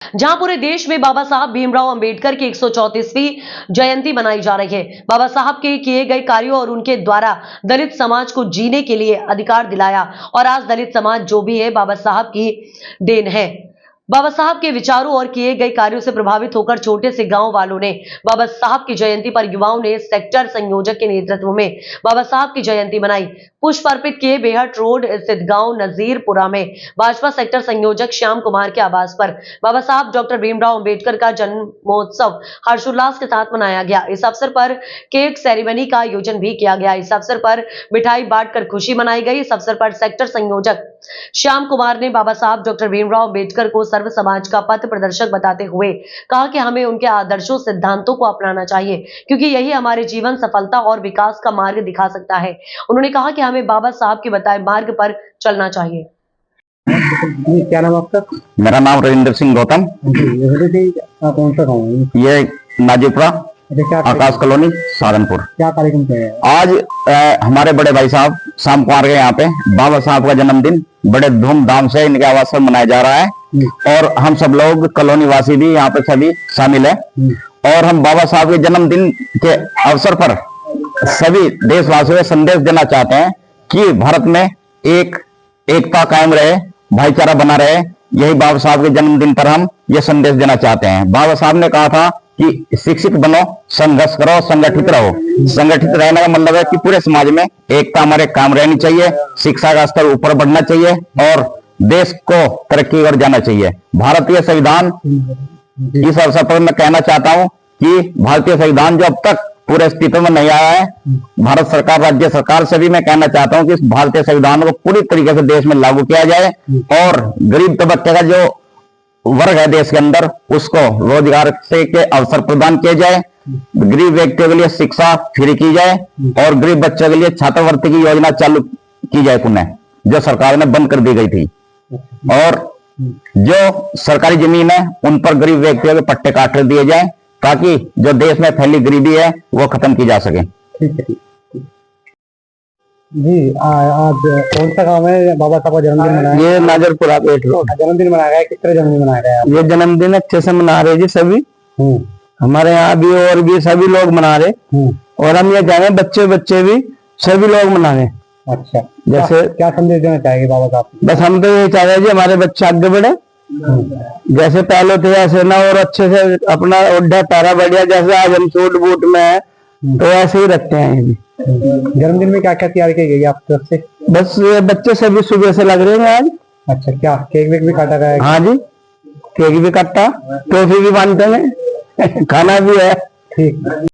जहां पूरे देश में बाबा साहब भीमराव अंबेडकर की 134वीं जयंती मनाई जा रही है। बाबा साहब के किए गए कार्यों और उनके द्वारा दलित समाज को जीने के लिए अधिकार दिलाया और आज दलित समाज जो भी है बाबा साहब की देन है। बाबा साहब के विचारों और किए गए कार्यों से प्रभावित होकर छोटे से गांव वालों ने बाबा साहब की जयंती पर युवाओं ने सेक्टर संयोजक के नेतृत्व में बाबा साहब की जयंती मनाई। पुष्प अर्पित किए बेहट रोड स्थित गांव नजीरपुरा में भाजपा सेक्टर संयोजक श्याम कुमार के आवास पर बाबा साहब डॉक्टर भीमराव अंबेडकर का जन्मोत्सव हर्षोल्लास के साथ मनाया गया। इस अवसर पर केक सेरेमनी का आयोजन भी किया गया। इस अवसर पर मिठाई बांटकर खुशी मनाई गई। इस अवसर पर सेक्टर संयोजक श्याम कुमार ने बाबा साहब डॉक्टर भीमराव अंबेडकर को सर्व समाज का पथ प्रदर्शक बताते हुए कहा कि हमें उनके आदर्शों सिद्धांतों को अपनाना चाहिए, क्योंकि यही हमारे जीवन सफलता और विकास का मार्ग दिखा सकता है। उन्होंने कहा कि हमें बाबा साहब के बताए मार्ग पर चलना चाहिए। क्या नाम आपका? मेरा नाम रविंद्र सिंह गौतम। कौन सा गाँव है ये नाजीपुरा आकाश कॉलोनी सहारनपुर। क्या कार्यक्रम है आज हमारे बड़े भाई साहब शाम कुमार के यहाँ पे बाबा साहब का जन्मदिन बड़े धूमधाम से इनके आवास पर मनाया जा रहा है और हम सब लोग कॉलोनी वासी भी यहाँ पे सभी शामिल है। और हम बाबा साहब के जन्मदिन के अवसर पर सभी देशवासियों को संदेश देना चाहते हैं कि भारत में एकता कायम रहे, भाईचारा बना रहे। यही बाबा साहब के जन्मदिन पर हम ये संदेश देना चाहते हैं। बाबा साहब ने कहा था कि शिक्षित बनो, संघर्ष करो, संगठित रहो। संगठित रहने का मतलब है कि पूरे समाज में एकता हमारे काम रहनी चाहिए, शिक्षा का स्तर ऊपर बढ़ना चाहिए और देश को तरक्की कर जाना चाहिए। भारतीय संविधान, इस अवसर पर मैं कहना चाहता हूं कि भारतीय संविधान जो अब तक पूरे अस्तित्व में नहीं आया है, भारत सरकार, राज्य सरकार से भी मैं कहना चाहता हूं कि भारतीय संविधान को पूरी तरीके से देश में लागू किया जाए और गरीब तबके का जो वर्ग है देश के अंदर उसको रोजगार से के अवसर प्रदान किए जाए। गरीब व्यक्तियों के लिए शिक्षा फ्री की जाए और गरीब बच्चों के लिए छात्रवृत्ति की योजना चालू की जाए पुनः, जो सरकार ने बंद कर दी गई थी। और जो सरकारी जमीन है उन पर गरीब व्यक्तियों के पट्टे काट दिए जाए ताकि जो देश में फैली गरीबी है वो खत्म की जा सके। ठीक है जी। आज कौन सा गाँव में बाबा साहब का जन्मदिन मनाया? ये नाजरपुरा पेट रोड जन्मदिन मनाया गया। किस तरह जन्मदिन मनाया गया? ये जन्मदिन अच्छे से मना रहे जी सभी, हमारे यहाँ भी और भी सभी लोग मना रहे और हम ये चाह रहे बच्चे भी सभी लोग मना रहे। अच्छा, जैसे क्या संदेश देना चाहेंगे बाबा साहब? बस हम तो ये चाह रहे हैं जी हमारे बच्चे आगे बढ़े, जैसे पहले थे ऐसे ना, और अच्छे से अपना ओढ़ा पैरा बढ़िया, जैसे आज हम सूट बूट में है तो ऐसे ही रखते हैं ये भी। जन्मदिन में क्या क्या तैयारी की गई आपकी तरफ से? बस ये बच्चे सभी सुबह से लग रहे हैं आज। अच्छा, क्या केक वेक भी काटा गया है? हाँ जी, केक भी कटा, टॉफी भी बांटते हैं, खाना भी है। ठीक।